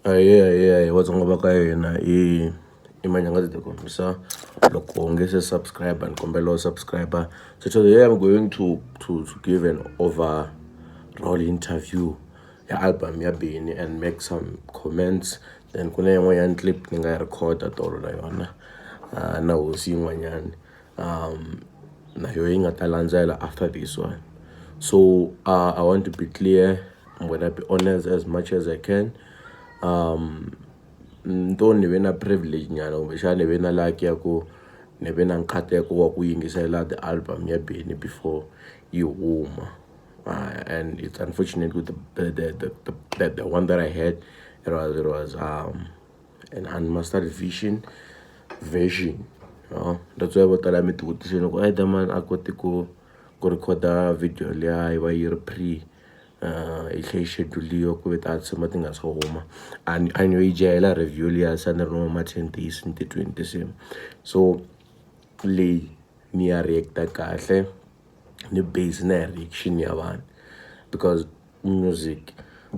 Yeah, what's on about hina Mayengani Tiko. So loko ngese subscribe and kombelo subscriber. So today I'm going to give an overall interview ya album ya Bini and make some comments. Then kuna yung clip ninga record tolo na yona. Na usi ngwanyani. Na yo ingatalanzela after this one. So I want to be clear. I'm gonna be honest as much as I can. Nto ni ve na privilege nyana kumbexana ni ve na luck ya ku ni ve na nkateko wa ku yingisela the album ya Bini before yi huma. And it's unfortunate with the one that I had. It was an unmastered version. That's why what I meant to say no I man I got to go record a video liya iba year pre schedule yo ku vita something as home and I know ijela review liya sana no ma 10 days into 20 so le ni a react kahle ni base na reaction ya vanhu because music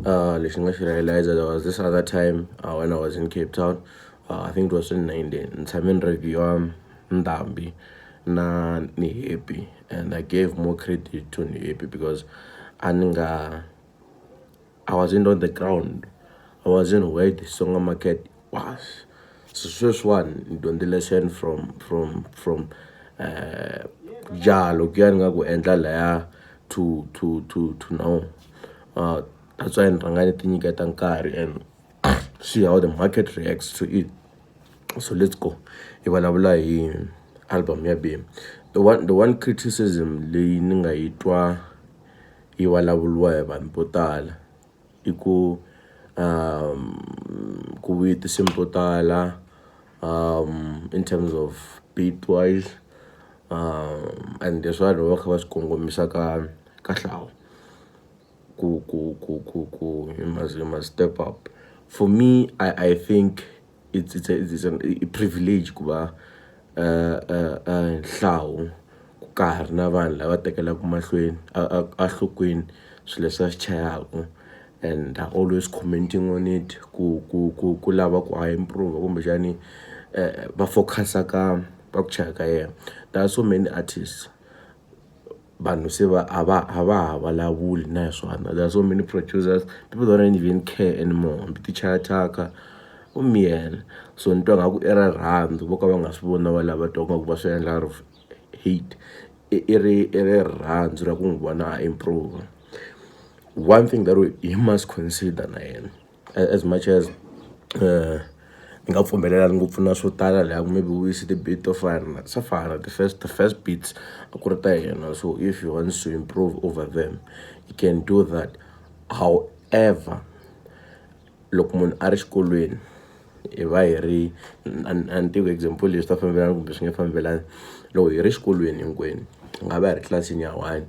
lexi nga xi realize there was this other time when I was in Cape Town. I think it was in 19 Simon review Ndambi na ni happy and I gave more credit to ni happy because I wasn't on the ground. I wasn't where the song market was. So first one don't lesson from jalo kuyani nga ku endla laya to now. That's why nrangani tinyiketa nkarhi and see how the market reacts to it. So let's go. Ivalabula hi album ya Bini. The one criticism leyi ni nga yi twa yi vulavuriwa hi vanhu vo tala I ku vutisa vo tala in terms of beat wise and leswi vanhu va kha va swi kongomisa ka Hlavu ku you must step up. For me, I think it's a privilege kuba Hlavu ka ha ri na vanhu lava tekelaka mahlweni enhlokweni swilo leswi a swi chayaka and are always commenting on it ku lava ku improve kumbexani va focusa ka ku chaya ka yena. There are so many artists vanhu se va hava vulavuli na hi swona. There are so many producers, people don't even care anymore. Ti chayachaka umyena so ni twa nga ku i ra rhandzu vo ka va nga swi vona va lava twa ku va swi endla ri hate i ri rhandzu ra ku n'wi vona a improve. One thing that you must consider na yena as much as ni nga pfumelelani ngopfu na swo tala laha maybe we see the beat of fana sa fana the first beats a ku ri ta yena. So if you want to improve over them you can do that. However loko munhu a ri xikolweni hi va hi ri antiku example leswi ta fambelana kumbe swi nge fambelani loko hi ri xikolweni hinkwenu nga va hi ri tlilasini ya 1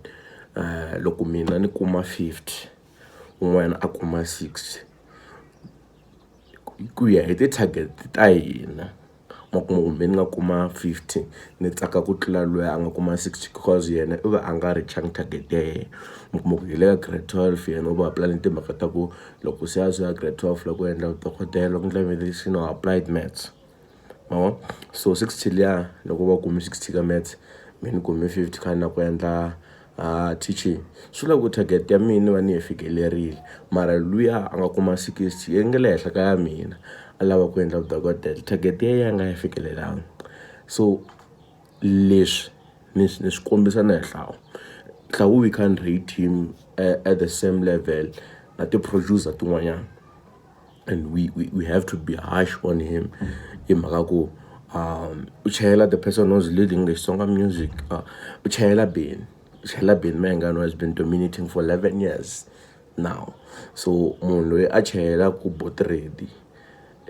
loko mina ni kuma 50 un'wana a kuma 60 ku ya hi ti-target ta hina kumbe ni nga kuma 50 ni tsaka ku tlula loyi a nga kuma 60 because yena u va a nga richangi target ya yena. Mi kuma ku hi le ka grade 12 yena u va apply ni timhaka ta ku loko se a ya grade 12 loko endla vudokodela loko endla medicine or applied maths so 60 liya loko va kumi 60 ka maths mi ni kumi 50 khani na ku endla teaching swi la ku target ya mina va ni yi fikelerile mara luya a nga kuma 60 yi nge le henhla ka ya mina a lava ku endla vudokodela target ya yena nga yi fikelelanga. So leswi ni swi kombisa na hi Hlavu we can't rate him at the same level na ti-producer tin'wanyana and we have to be harsh on him hi mhaka ku u chayela the person who's leading the Xitsonga music u chayela Bini Mayengani has been dominating for 11 years now. So munhu loyi a chayela ku botredi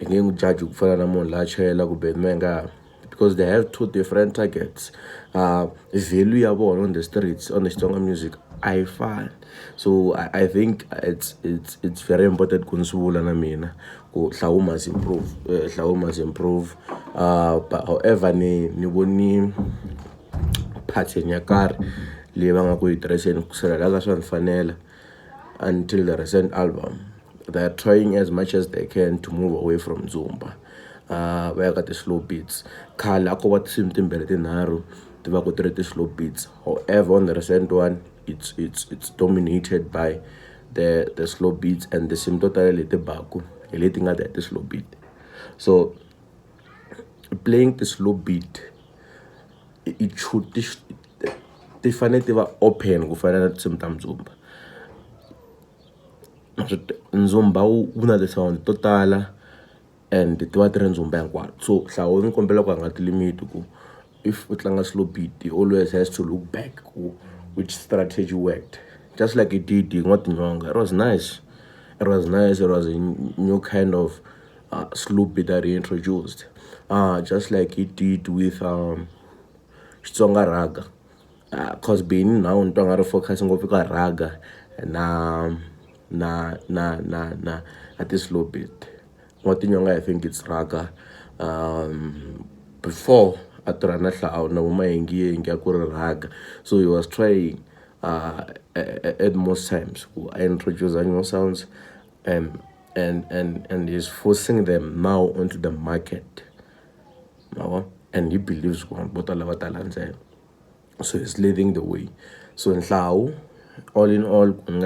I nge n'wi judge ku fana na munhu la chayela ku Bini Mayengani because they have two different targets. Value ya vona on the streets on the Xitsonga music I find. So I think it's very important ku ndzi vula na mina ku Hlavu must improve but however ni voni pattern ya karhi leyi va nga ku yi tirhiseni ku sirhelela ka swa ni fanela until the recent album they're trying as much as they can to move away from Zumba. Where got the slow beats. Kala ko what sim timbere tinharu tiva ku tiri slow beats. However, on the recent one, it's dominated by the slow beats, and the sim totally the baku. Letting at the slow beat. So playing the slow beat, it should definitively open kufana sometimes Zumba. Nzumba una the sound totala and the water nzumba hinkwato. So Hlavu ni kombela ku nga ti limit ku if u tlanga slow beat, he always has to look back which strategy worked. Just like it did it was nice. It was nice. It was a new kind of slow beat that he introduced. Just like he did with Xitsonga raka. Cause being now on tonga focusing on raga na at this slow beat. What in I think it's raka. Before atrana Hlavu na Mayengani raga. So he was trying at most times I introduce new sounds and he's forcing them now onto the market. And he believes so he's leading the way. So in Hlavu, all in all, on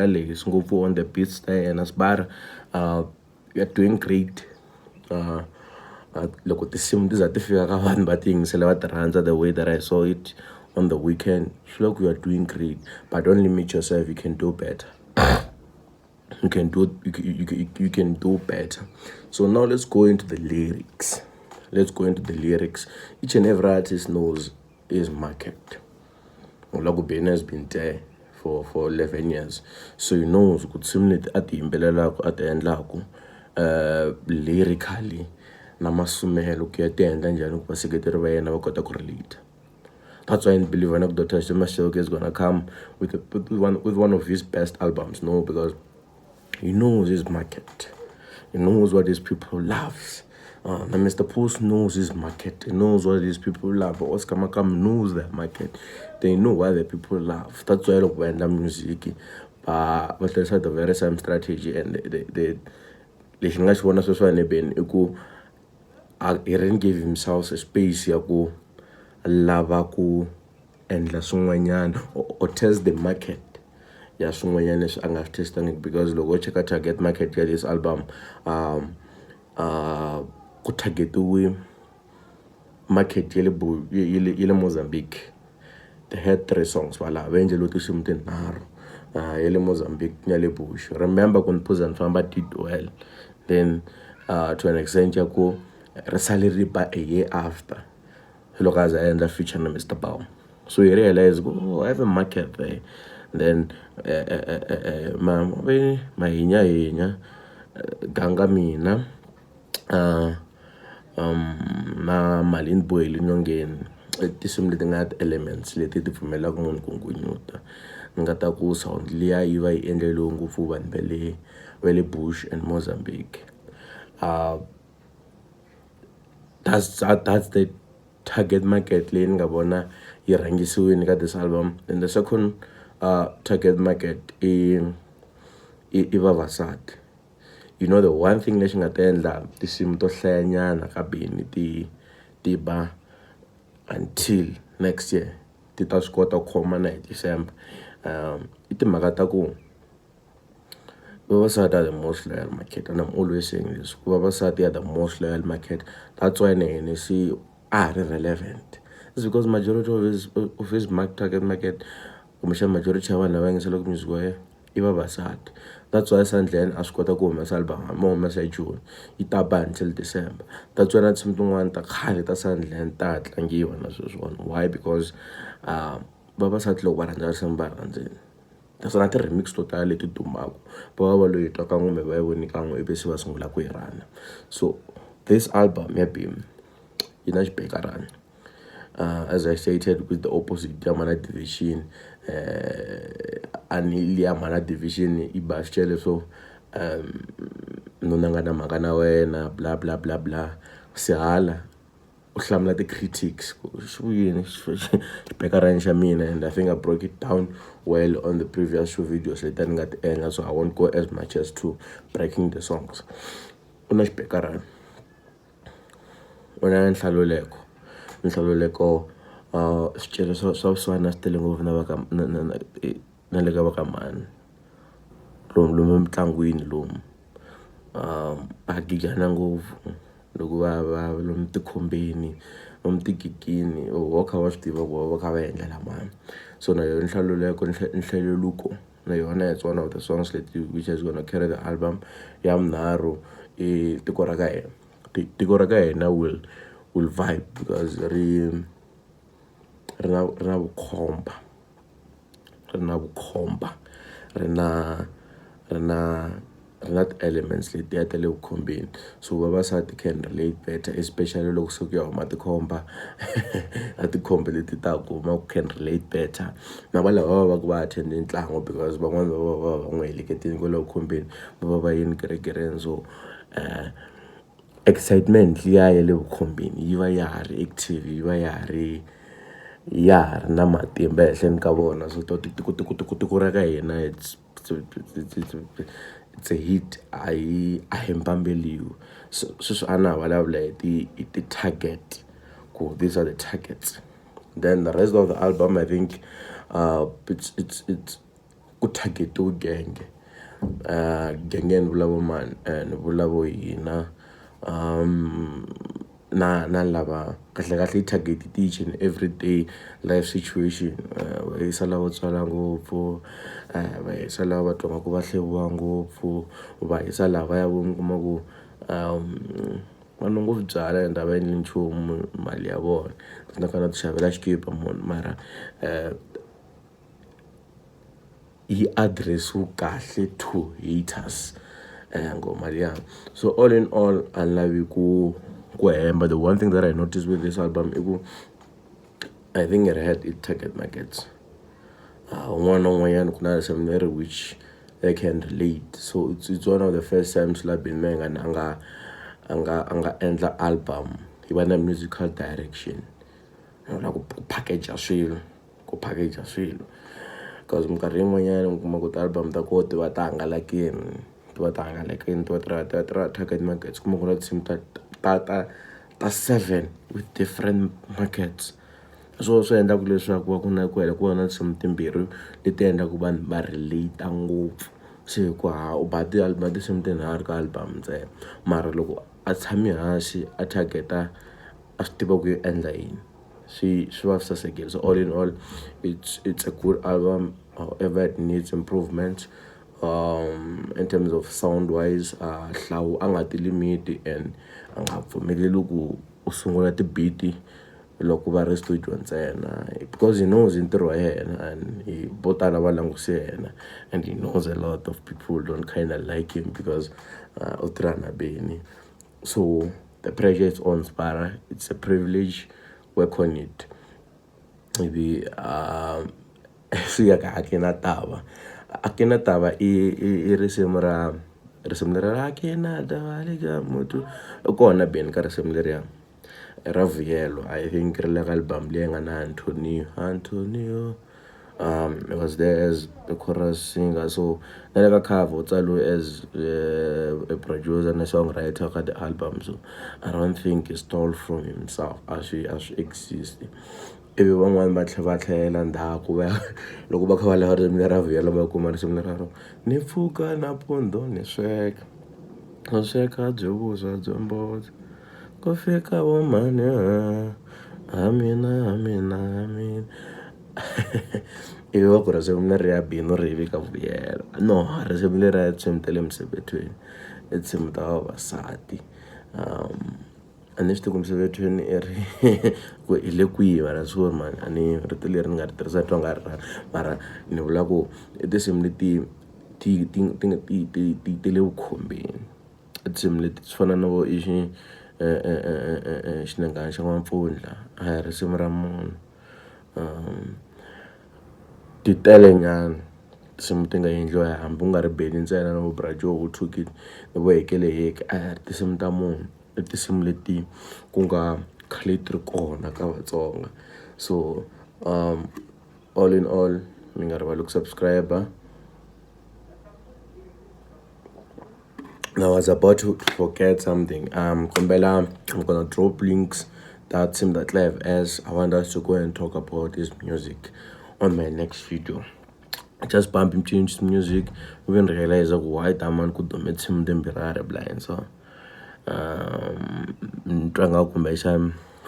the beats and as bar, we are doing great. Look at the sim, these are the things, the way that I saw it on the weekend. Look, you are doing great, but don't limit yourself. You can do better. You can do better. So now let's go into the lyrics. Each and every artist knows his market. Hlavu Ben has been there for 11 years, so he knows good similar at the imbelela at the end lyrically namasumelo ku ya tenda njani ku vaseketeri va yena va kota ku relate. That's why I believe when Dr. Shemashioke is gonna come with one of his best albums. No, because he knows his market. He knows what these people love. Now Mr. Post knows his market. He knows what these people love. But Oscar Makam knows their market. They know what the people love. That's why I look when the music. But there's a very same strategy, and they English one as well. He didn't give himself a space. Yaku lava ku and la sungwanyan or test the market. Yeah, sungwanyan is angaf testing it because logo check out target market get this album. Ku target we market yele Mozambique. They had 3 songs. Wala venje lo tushimte naro. Yele Mozambique nyale bush. Remember kun Puzan Famba did well. Then to an extent yako salary by a year after. Look as I end up featuring Mr. Bao. So you realize, I have a market there. Then, my hina, ganga mina, na malin boy linyongen. This is something that elements related to Fumela Kungunyuta. Ngata ku sound Lia Iva Endelungu Fuban Bele, Wele Bush and Mozambique. That's the target market lane ngabona irangisiwe got this album. And the second target market in Ivavasat. You know the one thing nation atenda tisim to hlanyana kabini ti ba until next year. Tita squata koma na December. Iti magata ko Vavasati are the most loyal market, and I'm always saying this. Vavasati are the most loyal market. That's why they see are irrelevant. It's because majority of his target market, majority of the music go Vavasati. That's why Sandland asked what I go my album, more message June. It until December. That's why not something want to call it a Sandland that and give one. Why? Because Vavasati lo waranja somebody. That's not a remix totally to Mago. Probably talking about so this album maybe Inash Bekaran. As I stated with the opposite Yamana division Anilia Mana division Ibashele so Nunangana Magana Wena blah blah blah blah Sehala u hlamula ti-critics xibekara xa mina, and I think I broke it down well on the previous two videos leti ni nga ti endla, so I won't go as much as to breaking the songs. Una xibekara una nhlaluleko swicele swa vusiwana swi tele ngopfu na le ka vakamani lomu emitlangwini lomu va gigana ngopfu loko va lomu tikhombeni, lomu tigigini va kha va swi tiva ku va kha va endlela mani. So na yona nhlaluko na yona it's one of the songs which is gonna carry the album. Ya vunharhu i tiko ra ka hina. Tiko ra ka hina will vibe because ri na vukhomba, ri na ti-elements letiya ta le vukhombeni, so vavasati can relate better, especially loko se ku ya huma tikhomba na tikhombe leti ta huma ku can relate better na valava va ku va attende ntlangu, because van'wani va n'wi heleketeni kwale vukhombeni va yini kerekereni. So excitement liya ya le vukhombeni yi va ya ha ri active, yi va ya ha ri na matimba ehenhleni ka vona. So tiko ra ka hina it's a hit, a hi mpambeliwi. Sweswi a na ha vulavula hi ti-target ku these are the targets, then the rest of the album I think it's ku targetiwe genge. Genge ni vulavo mani, ni vulavo hina na lava kahle i target each and every day life situation. Va yisa lava tswala ngopfu, va yisa lava va twaka ku va hlevuriwa ngopfu, va yisa lava ya vo mi kuma ku va nwa ngopfu byalwa and a va endli nchumu mali ya vona, na fana ti xavela xikipa munhu, mara yi address-iwe kahle to haters ngoma liya. So all in all a ni lavi ku hemba. The one thing that I noticed with this album I think it had its target markets. Un'wana na un'wanyana ku na seminary which they can relate. So it's one of the first times la been Mayengani anga endla album hi va na musical direction, na ku package swilo, because minkarhi yin'wanyana mi kuma ku ti-album ta koho ti va ta hangalakini, ti va target markets, kuma ku na tinsimu ta 7 with different markets. So swi endla ku leswaku va ku na tinsimu timbirhi leti endlaku vanhu va relate ngopfu. Se ku u ba tinsimu tinharhu ka album ntsena, mara loko a tshame hansi a targeta a swi tiva ku yi endla yini, swi va swi sasekile. So all in all it's a good album, however it needs improvement in terms of sound wise. Hlavu a nga ti limiti and a nga pfumeleli ku u sungula ti-beat loko va ri studio ntsena, because he knows ntirho wa yena and vo tala va langutise yena, and he knows a lot of people don't kind of like him because u tirha na Beni. So the pressure is on, Spara. It's a privilege, work on it. Maybe swi ya ka Akina Taba i risimu leri Akina Taba le ka motho kona Beni ka risimu leriya ra vuyelo. I think ri le ka album leyi nga na Antonio. It was there as a chorus singer, so na le ka cover u tsaliwe as a producer na songwriter ka the album. So I don't think he stole from himself, as we exist. Ivi van'wani va tlhela ndzhaku loko va kha va lava risimu lera vuyelo va kuma risimu lero ni pfuka nampundzu ni sweka byo vuswa byo mbotsa ku fika vo mani amina ivi va ku risimu leriya bino ri vika vuyelo. No, risimu leriya tinsimu ta le Msebethweni i tinsimu ta vavasati. A ni swi tivi ku Msebethweni ku hi le kwihi, mara swi ri mani a ni rito leri ni nga ri tirhisa twa nga ri mara ni vula ku i tinsimu leti ti le vukhombeni, i tinsimu leti swi fana na vo xinengana xa n'wampfundla a hi risimu ra munhu. Ti tele nyana tinsimu ti nga endliwa hambi ku nga ri Beni ntsena, na vo Brajo vo Thukile na vo Hekeleheke a hi ri tinsimu ta munhu, i tinsimu leti ku nga khale ti ri kona ka Vatsonga. So all in all, mi nga rivali ku subscribe. Now, I was about to forget something. Kombela, I'm gonna drop links that seem that live as I want us to go and talk about this music on my next video. Just bump him change music, we can realize why that man could domit him them blind. So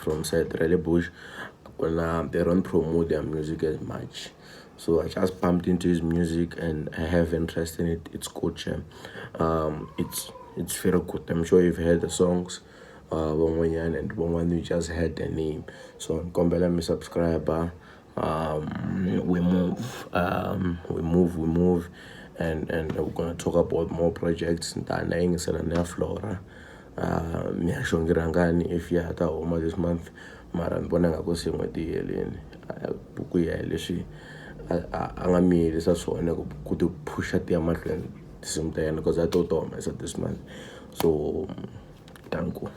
from Side Rally Bush, they don't promote their music as much. So I just bumped into his music and I have interest in it. It's culture. It's very good. I'm sure you've heard the songs. Bongwanyan and Bongwan, you just heard the name. So Kombela me subscriber. We move, and we're gonna talk about more projects. Ntanaying Selena Flora. Miyashongirangani if you had home this month. Maran bonanga go sing with the alien. Buku ya leswi angami sa swona ku to push at the amahlweni same time because I thought this month. So thank you.